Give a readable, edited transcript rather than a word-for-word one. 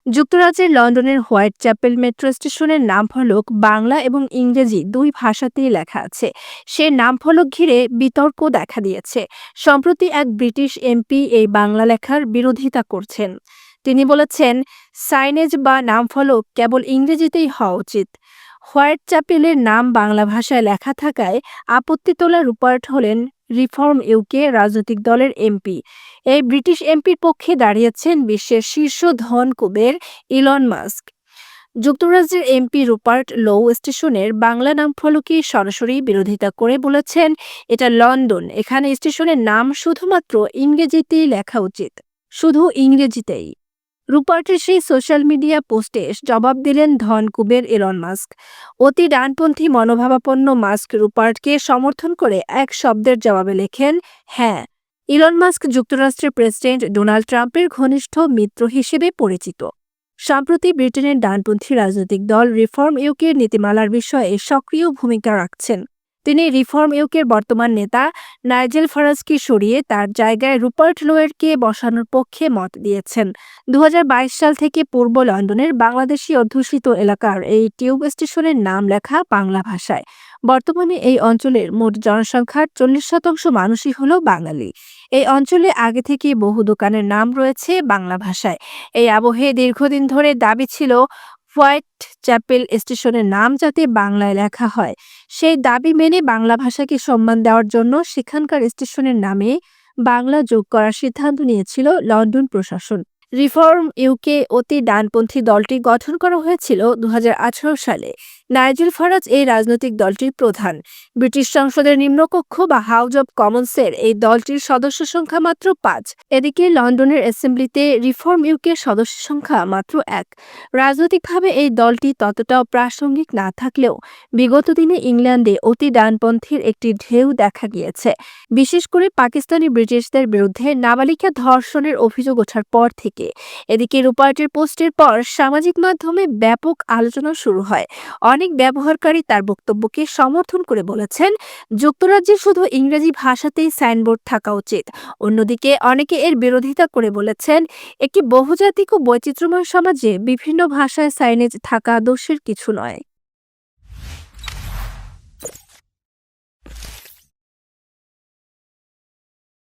যুক্তরাজ্যের লন্ডনের white chapel metro স্টেশনের নামফলক বাংলা এবং ইংরেজি দুই ভাষাতেই লেখা আছে। সে নামফলক ঘিরে বিতর্ক দেখা দিয়েছে। সম্প্রতি এক ব্রিটিশ এমপি এই বাংলা লেখার বিরোধিতা করছেন। তিনি বলেছেন, সাইনেজ বা নামফলক কেবল ইংরেজিতেই হওয়া উচিত। হোয়াইট চ্যাপেলের নাম বাংলা ভাষায় লেখা থাকায় আপত্তি তোলা রুপার্ট হলেন রিফর্ম ইউকে রাজনৈতিক দলের এমপি। এই ব্রিটিশ এমপির পক্ষে দাঁড়িয়েছেন বিশ্বের শীর্ষ ধন কুবের ইলন মাস্ক। যুক্তরাজ্যের এমপি রুপার্ট লো স্টেশনের বাংলা নাম ফলকে সরাসরি বিরোধিতা করে বলেছেন, এটা লন্ডন, এখানে স্টেশনের নাম শুধুমাত্র ইংরেজিতেই লেখা উচিত, শুধু ইংরেজিতেই। রুপার্টের সেই সোশ্যাল মিডিয়া পোস্টে জবাব দিলেন ধন কুবের ইলন মাস্ক। অতি ডানপন্থী মনোভাবাপন্ন মাস্ক রুপার্টকে সমর্থন করে এক শব্দের জবাবে লেখেন, হ্যাঁ। ইলন মাস্ক যুক্তরাষ্ট্রের প্রেসিডেন্ট ডোনাল্ড ট্রাম্পের ঘনিষ্ঠ মিত্র হিসেবে পরিচিত। সম্প্রতি ব্রিটেনের ডানপন্থী রাজনৈতিক দল রিফর্ম ইউকের নীতিমালার বিষয়ে সক্রিয় ভূমিকা রাখছেন। তিনি রিফর্ম ইউকের বর্তমান নেতা নাইজেল ফারাজকে সরিয়ে তার জায়গায় রুপার্ট লোয়েরকে বসানোর পক্ষে মত দিয়েছেন। ২০২২ সাল থেকে পূর্ব লন্ডনের বাংলাদেশি অধ্যুষিত এলাকার এই টিউব স্টেশনের নাম লেখা বাংলা ভাষায়। বর্তমানে এই অঞ্চলের মোট জনসংখ্যার ৪০% মানুষই হল বাঙালি। এই অঞ্চলে আগে থেকে বহু দোকানের নাম রয়েছে বাংলা ভাষায়। এই আবহে দীর্ঘদিন ধরে দাবি ছিল হোয়াইট চ্যাপেল স্টেশনের নাম যাতে বাংলায় লেখা হয়। সেই দাবি মেনে বাংলা ভাষাকে সম্মান দেওয়ার জন্য সেখানকার স্টেশনের নামে বাংলা যোগ করার সিদ্ধান্ত নিয়েছিল লন্ডন প্রশাসন। রিফর্ম ইউকে অতি ডানপন্থী দলটি গঠন করা হয়েছিল ২০১৮ সালে। নাইজেল ফারাজ এই রাজনৈতিক দলটির প্রধান। ব্রিটিশ সংসদের নিম্নকক্ষ বা হাউস অব কমন্সের এই দলটির সদস্য সংখ্যা মাত্র ৫। এদিকে লন্ডনের অ্যাসেম্বলিতে রিফর্ম ইউকের সদস্য সংখ্যা মাত্র ১। রাজনৈতিকভাবে এই দলটি ততটাও প্রাসঙ্গিক না থাকলেও বিগত দিনে ইংল্যান্ডে অতি ডানপন্থীর একটি ঢেউ দেখা গিয়েছে। বিশেষ করে পাকিস্তানি ব্রিটিশদের বিরুদ্ধে নাবালিকা ধর্ষণের অভিযোগ ওঠার পর থেকে। এদিকে রুপার্টের পোস্টের পর সামাজিক মাধ্যমে ব্যাপক আলোচনা শুরু হয়। অনেক ব্যবহারকারী তার বক্তব্যকে সমর্থন করে বলেছেন, যুক্তরাজ্যে শুধু ইংরেজি ভাষাতেই সাইনবোর্ড থাকা উচিত। অন্যদিকে অনেকে এর বিরোধিতা করে বলেছেন, একটি বহুজাতিক ও বৈচিত্র্যময় সমাজে বিভিন্ন ভাষায় সাইনেজ থাকা দোষের কিছু নয়।